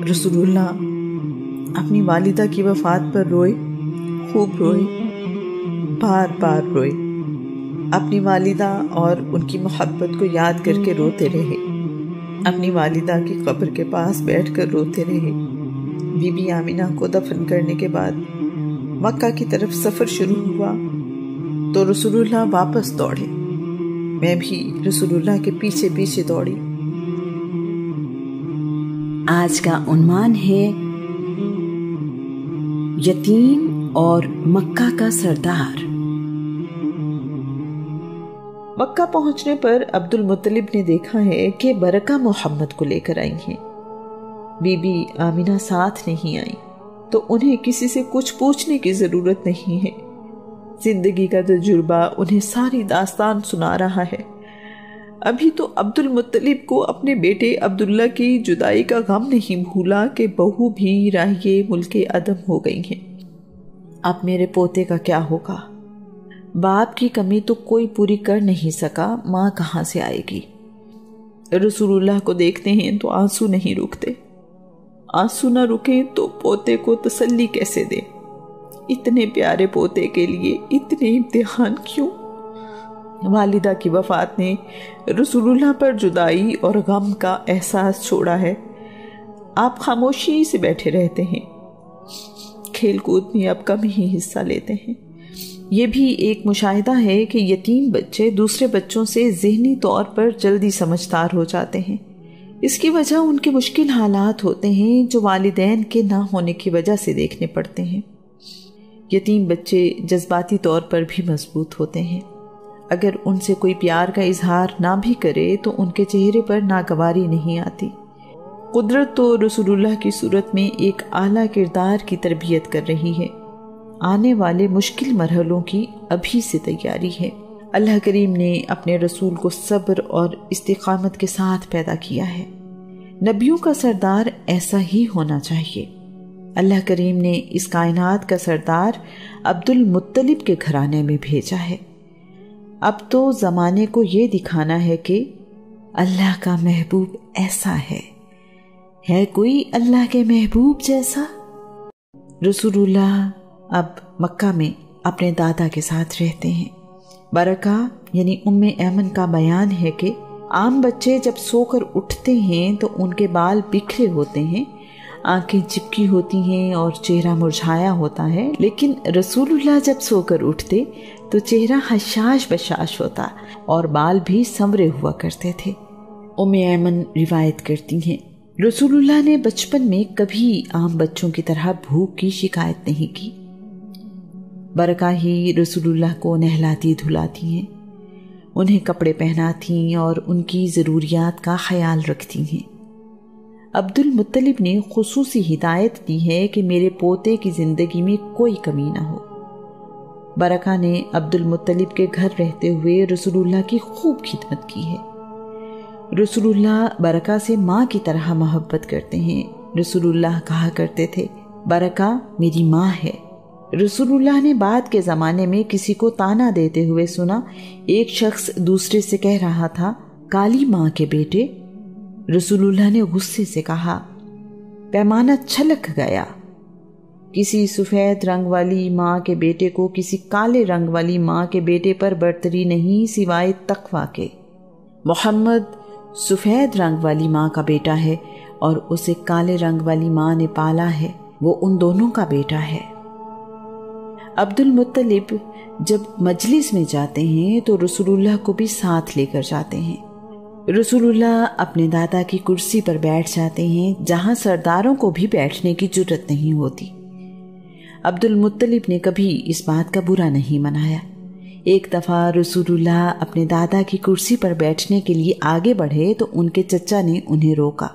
رسول اللہ اپنی والدہ کی وفات پر روئے، خوب روئے، بار بار روئے، اپنی والدہ اور ان کی محبت کو یاد کر کے روتے رہے، اپنی والدہ کی قبر کے پاس بیٹھ کر روتے رہے۔ بی بی آمینہ کو دفن کرنے کے بعد مکہ کی طرف سفر شروع ہوا تو رسول اللہ واپس دوڑے، میں بھی رسول اللہ کے پیچھے پیچھے دوڑی۔ آج کا عنوان ہے یتیم اور مکہ کا سردار۔ مکہ پہنچنے پر عبد المطلب نے دیکھا ہے کہ برکہ محمد کو لے کر آئی ہیں، بی بی آمینہ ساتھ نہیں آئی، تو انہیں کسی سے کچھ پوچھنے کی ضرورت نہیں ہے۔ زندگی کا تجربہ انہیں ساری داستان سنا رہا ہے۔ ابھی تو عبد المطلب کو اپنے بیٹے عبداللہ کی جدائی کا غم نہیں بھولا کہ بہو بھی راہیے ملک عدم ہو گئی ہیں۔ اب میرے پوتے کا کیا ہوگا؟ باپ کی کمی تو کوئی پوری کر نہیں سکا، ماں کہاں سے آئے گی؟ رسول اللہ کو دیکھتے ہیں تو آنسو نہیں رکتے، آنسو نہ رکیں تو پوتے کو تسلی کیسے دیں؟ اتنے پیارے پوتے کے لیے اتنے امتحان کیوں؟ والدہ کی وفات نے رسول اللہ پر جدائی اور غم کا احساس چھوڑا ہے۔ آپ خاموشی سے بیٹھے رہتے ہیں، کھیل کود میں اب کم ہی حصہ لیتے ہیں۔ یہ بھی ایک مشاہدہ ہے کہ یتیم بچے دوسرے بچوں سے ذہنی طور پر جلدی سمجھدار ہو جاتے ہیں۔ اس کی وجہ ان کے مشکل حالات ہوتے ہیں جو والدین کے نہ ہونے کی وجہ سے دیکھنے پڑتے ہیں۔ یتیم بچے جذباتی طور پر بھی مضبوط ہوتے ہیں، اگر ان سے کوئی پیار کا اظہار نہ بھی کرے تو ان کے چہرے پر ناگواری نہیں آتی۔ قدرت تو رسول اللہ کی صورت میں ایک اعلیٰ کردار کی تربیت کر رہی ہے۔ آنے والے مشکل مرحلوں کی ابھی سے تیاری ہے۔ اللہ کریم نے اپنے رسول کو صبر اور استقامت کے ساتھ پیدا کیا ہے۔ نبیوں کا سردار ایسا ہی ہونا چاہیے۔ اللہ کریم نے اس کائنات کا سردار عبد المطلب کے گھرانے میں بھیجا ہے۔ اب تو زمانے کو یہ دکھانا ہے کہ اللہ کا محبوب ایسا ہے کوئی اللہ کے محبوب جیسا؟ رسول اللہ اب مکہ میں اپنے دادا کے ساتھ رہتے ہیں۔ برکہ یعنی ام ایمن کا بیان ہے کہ عام بچے جب سو کر اٹھتے ہیں تو ان کے بال بکھرے ہوتے ہیں، آنکھیں چپکی ہوتی ہیں اور چہرہ مرجھایا ہوتا ہے، لیکن رسول اللہ جب سو کر اٹھتے تو چہرہ حشاش بشاش ہوتا اور بال بھی سنورے ہوا کرتے تھے۔ ام ایمن روایت کرتی ہیں، رسول اللہ نے بچپن میں کبھی عام بچوں کی طرح بھوک کی شکایت نہیں کی۔ برکہ ہی رسول اللہ کو نہلاتی دھلاتی ہیں، انہیں کپڑے پہناتی اور ان کی ضروریات کا خیال رکھتی ہیں۔ عبد المطلب نے خصوصی ہدایت دی ہے کہ میرے پوتے کی زندگی میں کوئی کمی نہ ہو۔ برکہ نے عبد المطلب کے گھر رہتے ہوئے رسول اللہ کی خوب خدمت کی ہے۔ رسول اللہ برکہ سے ماں کی طرح محبت کرتے ہیں۔ رسول اللہ کہا کرتے تھے، برکہ میری ماں ہے۔ رسول اللہ نے بعد کے زمانے میں کسی کو تانا دیتے ہوئے سنا، ایک شخص دوسرے سے کہہ رہا تھا، کالی ماں کے بیٹے۔ رسول اللہ نے غصے سے کہا، پیمانہ چھلک گیا۔ کسی سفید رنگ والی ماں کے بیٹے کو کسی کالے رنگ والی ماں کے بیٹے پر برتری نہیں سوائے تقویٰ کے۔ محمد سفید رنگ والی ماں کا بیٹا ہے اور اسے کالے رنگ والی ماں نے پالا ہے، وہ ان دونوں کا بیٹا ہے۔ عبد المطلب جب مجلس میں جاتے ہیں تو رسول اللہ کو بھی ساتھ لے کر جاتے ہیں۔ رسول اللہ اپنے دادا کی کرسی پر بیٹھ جاتے ہیں جہاں سرداروں کو بھی بیٹھنے کی جرت نہیں ہوتی۔ عبد المطلب نے کبھی اس بات کا برا نہیں منایا۔ ایک دفعہ رسول اللہ اپنے دادا کی کرسی پر بیٹھنے کے لیے آگے بڑھے تو ان کے چچا نے انہیں روکا۔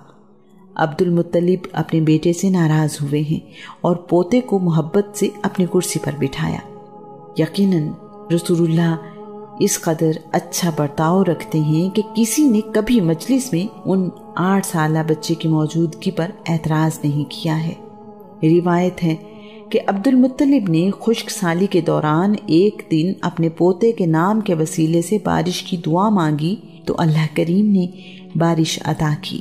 عبد المطلب اپنے بیٹے سے ناراض ہوئے ہیں اور پوتے کو محبت سے اپنی کرسی پر بٹھایا۔ یقیناً رسول اللہ اس قدر اچھا برتاؤ رکھتے ہیں کہ کسی نے کبھی مجلس میں ان 8 سالہ بچے کی موجودگی پر اعتراض نہیں کیا ہے۔ روایت ہے کہ عبد المطلب نے خشک سالی کے دوران ایک دن اپنے پوتے کے نام کے وسیلے سے بارش کی دعا مانگی تو اللہ کریم نے بارش عطا کی۔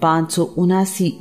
579